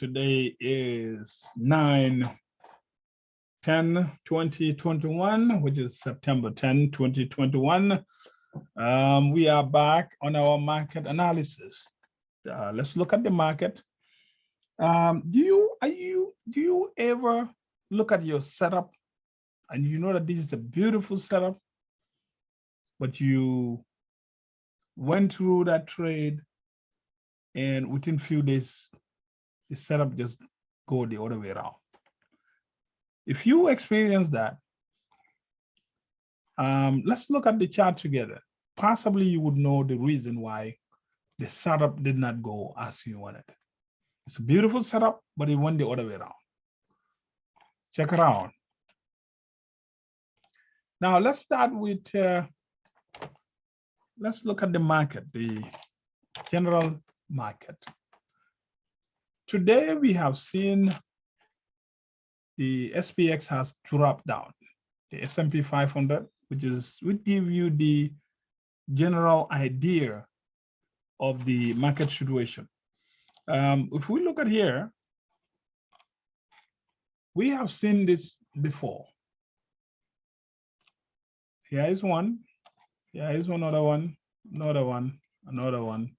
Today is 9/10/2021, which is September 10, 2021. We are back on our market analysis. Let's look at the market. Do you ever look at your setup and you know that this is a beautiful setup, but you went through that trade and within few days the setup just go the other way around? If you experience that, let's look at the chart together. Possibly you would know the reason why the setup did not go as you wanted. It's a beautiful setup, but it went the other way around. Check it out. Now let's start with, let's look at the market, the general market. Today we have seen the SPX has dropped down. The S&P 500, which would give you the general idea of the market situation. If we look at here, we have seen this before. Here is one, here is another one, another one, another one,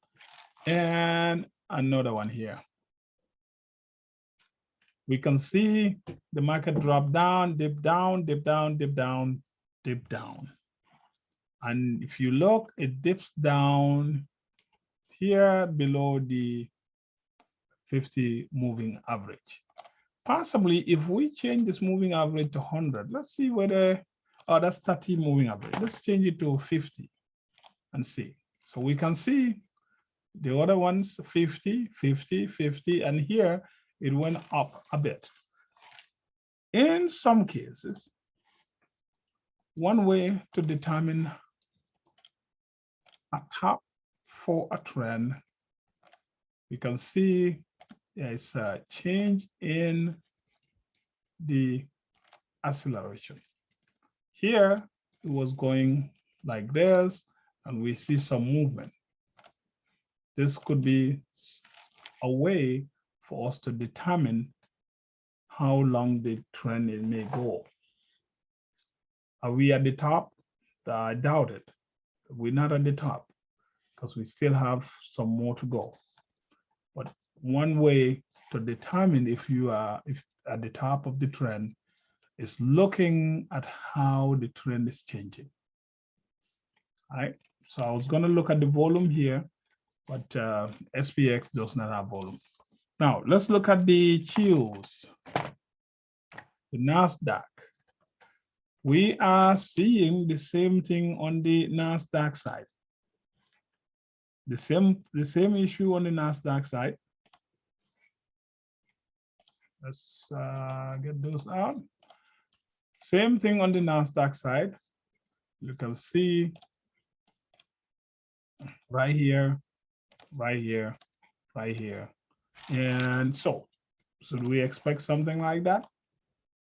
and another one here. We can see the market drop down, dip down, dip down, dip down, dip down. And if you look, it dips down here below the 50 moving average. Possibly if we change this moving average to 100, let's see whether, oh, that's 30 moving average. Let's change it to 50 and see. So we can see the other ones 50, 50, 50, and here it went up a bit. In some cases, one way to determine a top for a trend, you can see there's a change in the acceleration. Here it was going like this, and we see some movement. This could be a way for us to determine how long the trend it may go. Are we at the top? I doubt it. We're not at the top because we still have some more to go. But one way to determine if you are at the top of the trend is looking at how the trend is changing. All right. So I was going to look at the volume here, but SPX does not have volume. Now let's look at the Qs, the NASDAQ. We are seeing the same thing on the NASDAQ side. The same issue on the NASDAQ side. Let's get those out. Same thing on the NASDAQ side. You can see right here, right here, right here. And so, should we expect something like that?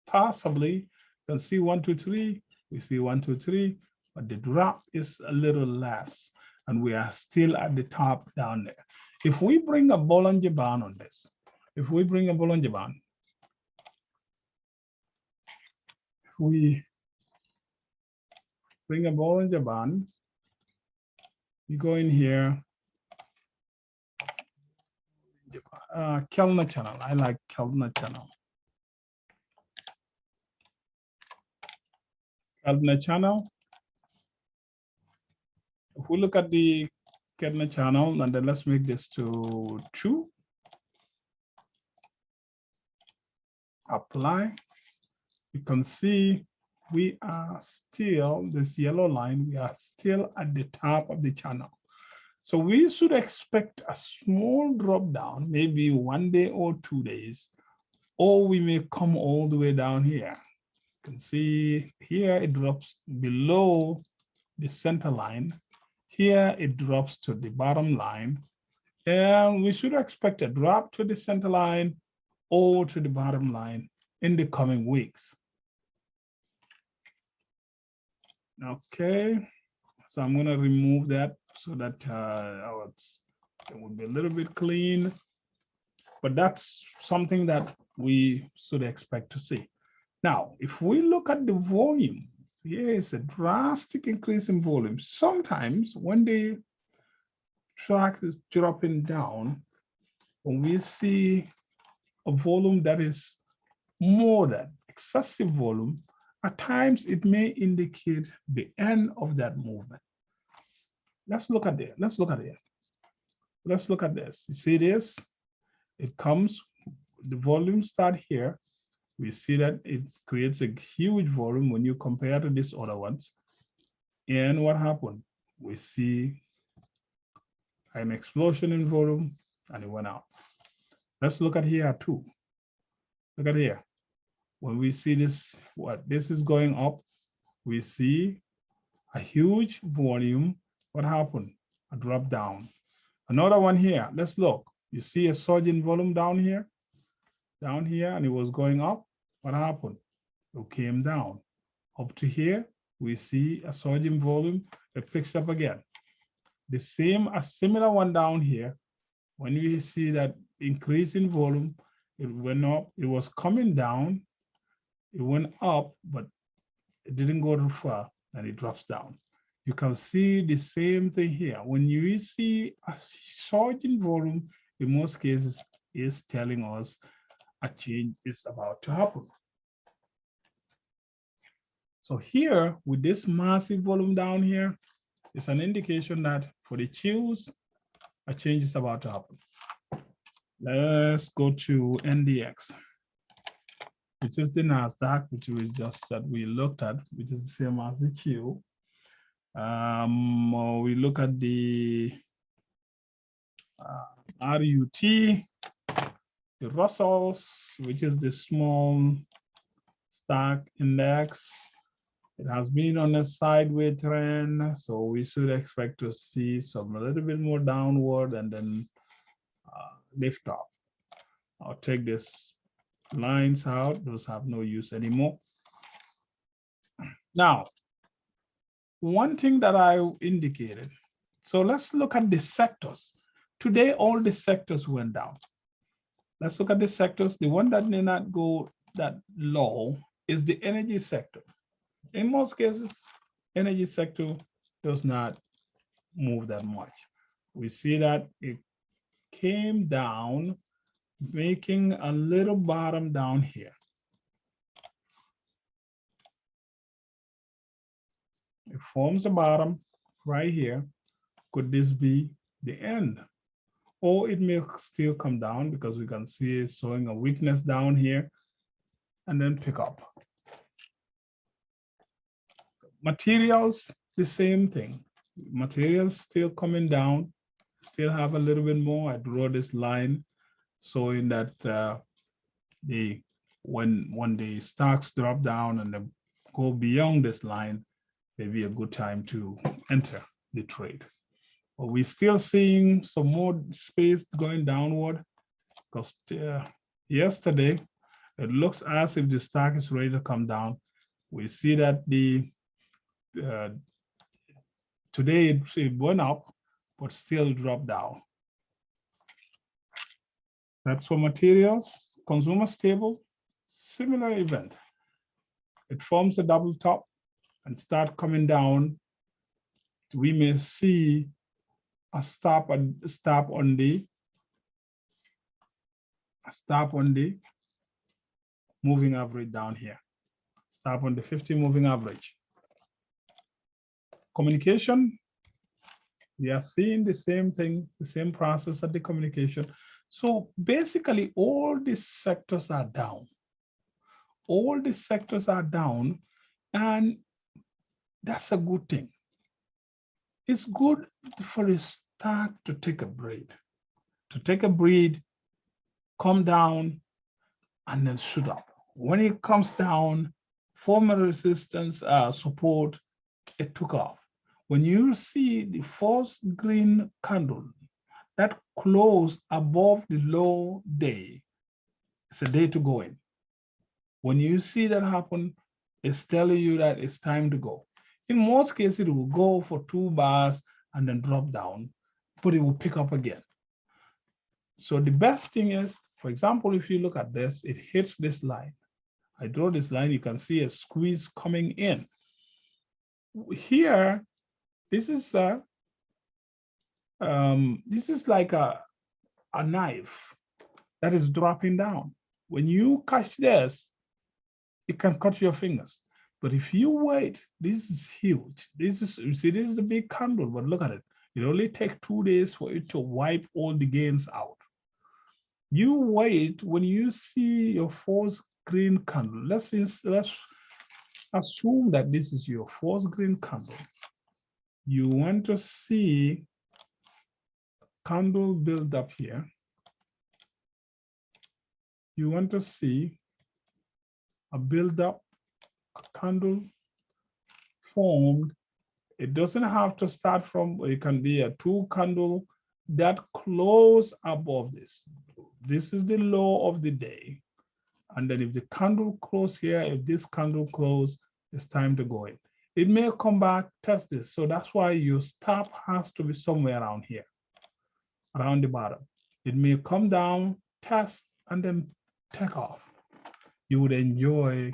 Possibly. You can see 1, 2, 3. We see 1, 2, 3, but the drop is a little less, and we are still at the top down there. If we bring a Bollinger Band on this, if we bring a Bollinger Band, if we bring a Bollinger Band, you go in here, Kellner channel. I like Kellner channel. Kellner channel. If we look at the Kellner channel, and then let's make this to 2. Apply. You can see we are still, this yellow line, we are still at the top of the channel. So we should expect a small drop down, maybe 1 day or 2 days, or we may come all the way down here. You can see here it drops below the center line. Here it drops to the bottom line, and we should expect a drop to the center line or to the bottom line in the coming weeks. Okay, so I'm going to remove that so that it will be a little bit clean. but that's something that we should expect to see. Now, if we look at the volume, here is a drastic increase in volume. Sometimes when the track is dropping down, when we see a volume that is more than excessive volume, at times it may indicate the end of that movement. Let's look at it. Let's look at it. Let's look at this. You see this? It comes, the volume start here. We see that it creates a huge volume when you compare to these other ones. And what happened? We see an explosion in volume and it went out. Let's look at here too. Look at here. When we see this, what this is going up, we see a huge volume. What happened? A drop down. Another one here. Let's look. You see a surge in volume down here, and it was going up. What happened? It came down. Up to here, we see a surge in volume. It picks up again. The same, a similar one down here. When we see that increase in volume, it went up. It was coming down. It went up, but it didn't go too far, and it drops down. You can see the same thing here. When you see a surge in volume, in most cases, is telling us a change is about to happen. So here, with this massive volume down here, it's an indication that for the chills, a change is about to happen. Let's go to NDX, which is the NASDAQ, which was just that we looked at, which is the same as the chill. We look at the RUT, the Russells, which is the small stock index. It has been on a sideways trend, so we should expect to see some a little bit more downward and then lift up. I'll take these lines out. Those have no use anymore. Now, one thing that I indicated, so let's look at the sectors. Today, all the sectors went down. Let's look at the sectors. The one that did not go that low is the energy sector. In most cases, energy sector does not move that much. We see that it came down, making a little bottom down here. It forms a bottom right here. Could this be the end? Or it may still come down because we can see it's showing a weakness down here and then pick up. Materials, the same thing. Materials still coming down, still have a little bit more. I draw this line showing that when the stocks drop down and they go beyond this line, maybe a good time to enter the trade. But we're still seeing some more space going downward because yesterday, it looks as if the stock is ready to come down. We see that today it went up, but still dropped down. That's for materials. Consumer stable, similar event. It forms a double top and start coming down. We may see a stop on the moving average down here. Stop on the 50 moving average. Communication, we are seeing the same thing, the same process at the communication. So basically all these sectors are down. All these sectors are down, and that's a good thing. It's good for the stock to take a breath, come down, and then shoot up. When it comes down, form a resistance support, it took off. When you see the first green candle that closed above the low day, it's a day to go in. When you see that happen, it's telling you that it's time to go. In most cases, it will go for 2 bars and then drop down, but it will pick up again. So the best thing is For example, if you look at this, it hits this line. I draw this line, you can see a squeeze coming in. Here, this is like a knife that is dropping down. When you catch this, it can cut your fingers. But if you wait, this is huge. This is, you see, this is a big candle, but look at it. It only takes 2 days for it to wipe all the gains out. You wait, when you see your first green candle, let's assume that this is your first green candle. You want to see candle build up here. You want to see a build up, a candle formed. It doesn't have to start from, it can be a 2 candle that close above this. This is the low of the day. And then if the candle close here, if this candle close, it's time to go in. It may come back, test this. So that's why your stop has to be somewhere around here, around the bottom. It may come down, test, and then take off. You would enjoy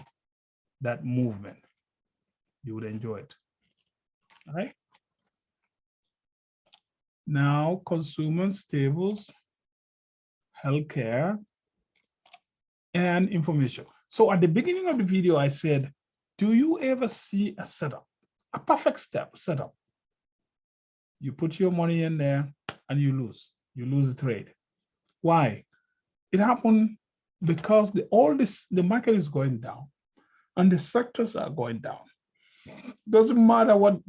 that movement. You would enjoy it. All right. Now, consumer staples, healthcare, and information. So at the beginning of the video, I said, do you ever see a setup, a perfect setup? You put your money in there and you lose the trade. Why? It happened because the market is going down and the sectors are going down. Doesn't matter what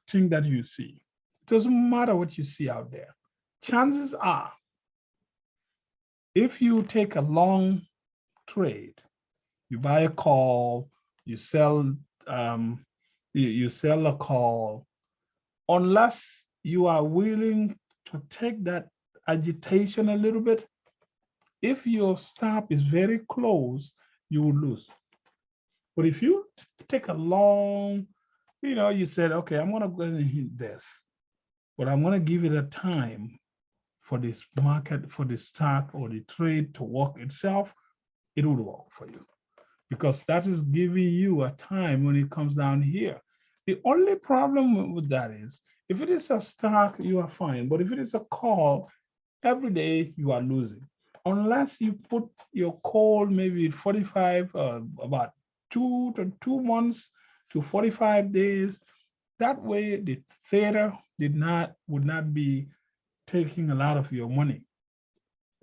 thing that you see. It doesn't matter what you see out there. Chances are, if you take a long trade, you buy a call, you sell you sell a call, unless you are willing to take that agitation a little bit, if your stop is very close, you will lose. But if you take a long, you said, okay, I'm gonna go ahead and hit this, but I'm gonna give it a time for this market, for the stock or the trade to work itself, it would work for you, because that is giving you a time when it comes down here. The only problem with that is, if it is a stock, you are fine. But if it is a call, every day you are losing. Unless you put your call maybe 45, about 2 months to 45 days. That way the theta would not be taking a lot of your money.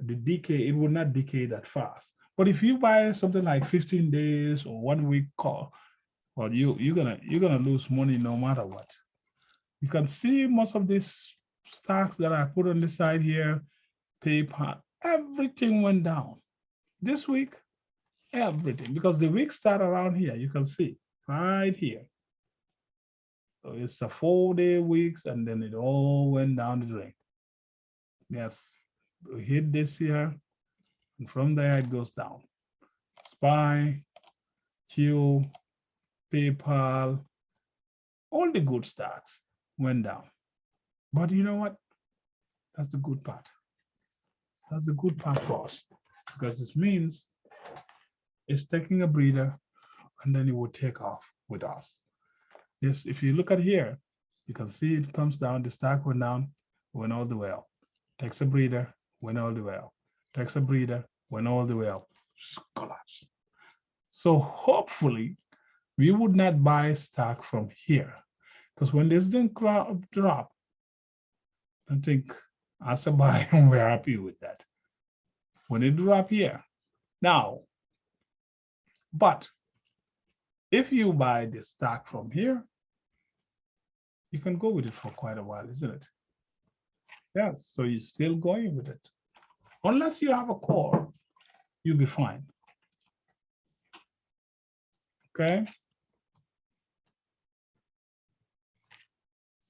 The decay, it would not decay that fast. But if you buy something like 15 days or 1 week call, well, you're gonna lose money no matter what. You can see most of these stocks that I put on the side here, PayPal, everything went down this week. Everything, because the week start around here. You can see right here. So it's a 4-day weeks, and then it all went down the drain. Yes, we hit this here, and from there it goes down. SPY, Q, PayPal, all the good stocks went down. But you know what? That's the good part. That's the good part for us, because it means it's taking a breather, and then it will take off with us. Yes, if you look at here, you can see it comes down, the stock went down, went all the way up. Takes a breather, went all the way up. Takes a breather, went all the way up. Collapse. So hopefully we would not buy stock from here, because when this didn't drop, I think as a buyer, we're happy with that. When it drop here. Now, but if you buy the stock from here, you can go with it for quite a while, isn't it? Yes, so you're still going with it. Unless you have a call, you'll be fine. Okay.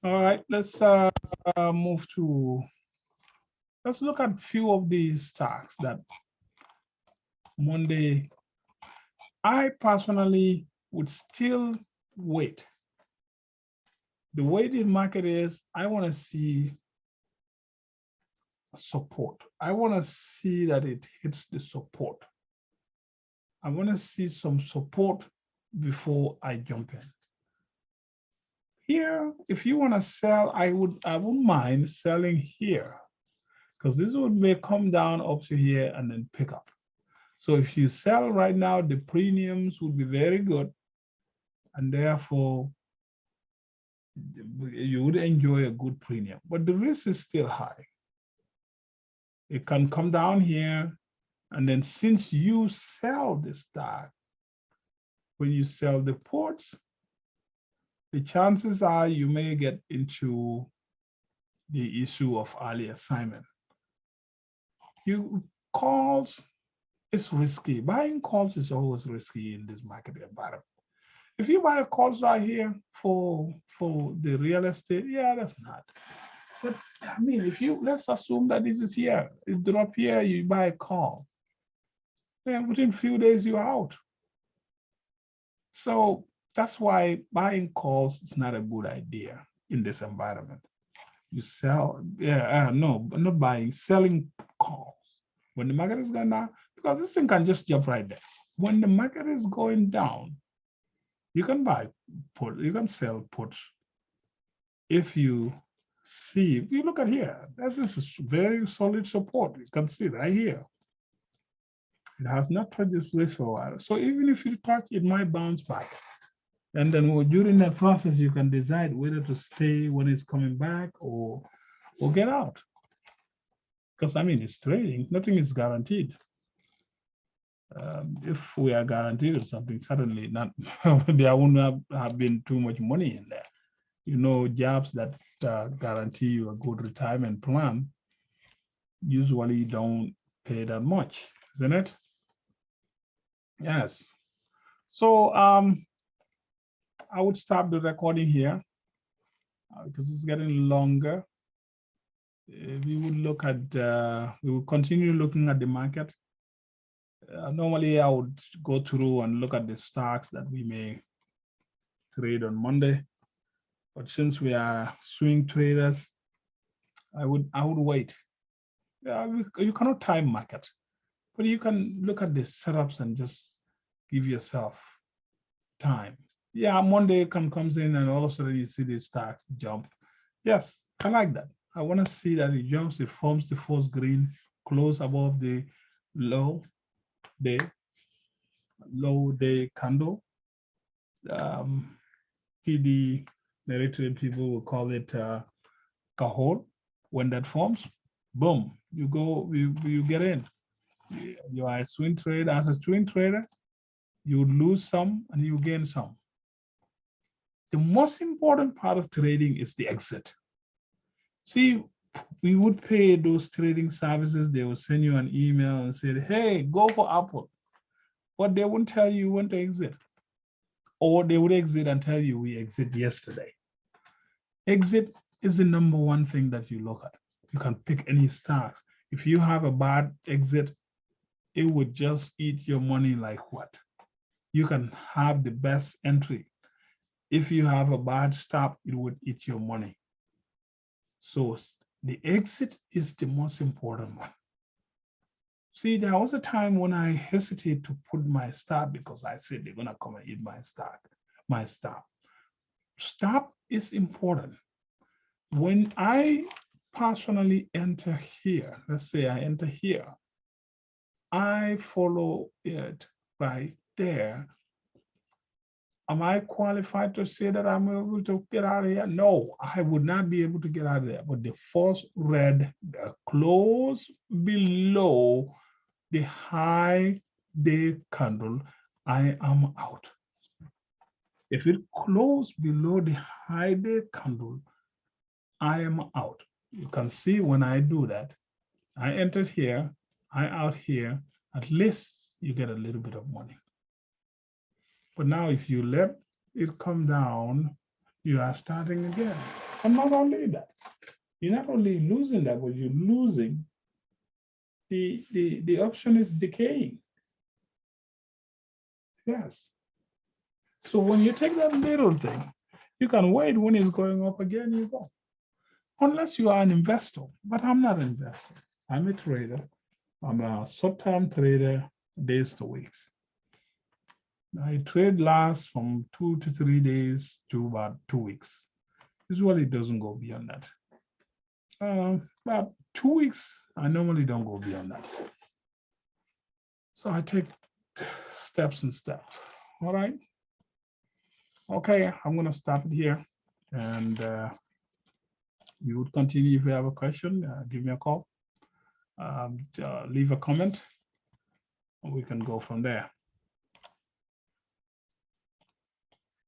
All right, let's move to, let's look at a few of these stocks that Monday, I personally would still wait. The way the market is, I want to see support. I want to see that it hits the support. I want to see some support before I jump in. Here, if you want to sell, I wouldn't mind selling here, because this would may come down up to here and then pick up. So if you sell right now, the premiums would be very good, and therefore you would enjoy a good premium, but the risk is still high. It can come down here, and then since you sell the stock, when you sell the puts, the chances are you may get into the issue of early assignment. You calls is risky. Buying calls is always risky in this market environment. If you buy calls right here for the real estate, yeah, that's not. But I mean, if you, let's assume that this is here, it drop here, you buy a call, then within a few days you're out. So that's why buying calls is not a good idea in this environment. You sell, no, not buying, selling calls. When the market is going down, because this thing can just jump right there. When the market is going down, you can buy put, you can sell puts. If you see, if you look at here, this is very solid support. You can see right here. It has not touched this place for a while. So even if you touch, it might bounce back. And then during that process, you can decide whether to stay when it's coming back or get out. Because I mean, it's trading, nothing is guaranteed. If we are guaranteed or something, suddenly not there wouldn't have been too much money in there. You know, jobs that guarantee you a good retirement plan usually don't pay that much, isn't it? Yes. So I would stop the recording here because it's getting longer. We would look at, we will continue looking at the market. Normally, I would go through and look at the stocks that we may trade on Monday. But since we are swing traders, I would wait. You cannot time market, but you can look at the setups and just give yourself time. Yeah, Monday comes in and all of a sudden you see the stocks jump. Yes, I like that. I want to see that it jumps, it forms the first green, close above the low day candle. TD narrative people will call it Cajol. When that forms, boom, you go, you get in. You are a swing trader. As a swing trader, you lose some and you gain some. The most important part of trading is the exit. See, we would pay those trading services. They will send you an email and say, hey, go for Apple. But they won't tell you when to exit. Or they would exit and tell you we exit yesterday. Exit is the number one thing that you look at. You can pick any stocks. If you have a bad exit, it would just eat your money like what? You can have the best entry. If you have a bad stop, it would eat your money. So the exit is the most important one. See, there was a time when I hesitated to put my stop because I said they're gonna come and eat my stock, my stop. Stop is important. When I personally enter here, let's say I enter here, I follow it right there. Am I qualified to say that I'm able to get out of here? No, I would not be able to get out of there. But the first red, the close below the high day candle, I am out. If it closed below the high day candle, I am out. You can see when I do that, I entered here, I out here, at least you get a little bit of money. But now if you let it come down, you are starting again. And not only that, you're not only losing that, but you're losing the option is decaying. Yes. So when you take that little thing, you can wait when it's going up again, you go. Unless you are an investor, but I'm not an investor. I'm a trader. I'm a short-term trader, days to weeks. I trade lasts from 2 to 3 days to about 2 weeks. Usually it doesn't go beyond that. About 2 weeks, I normally don't go beyond that. So I take steps and steps. All right. Okay, I'm going to stop it here. And we would continue. If you have a question, give me a call. Leave a comment. We can go from there.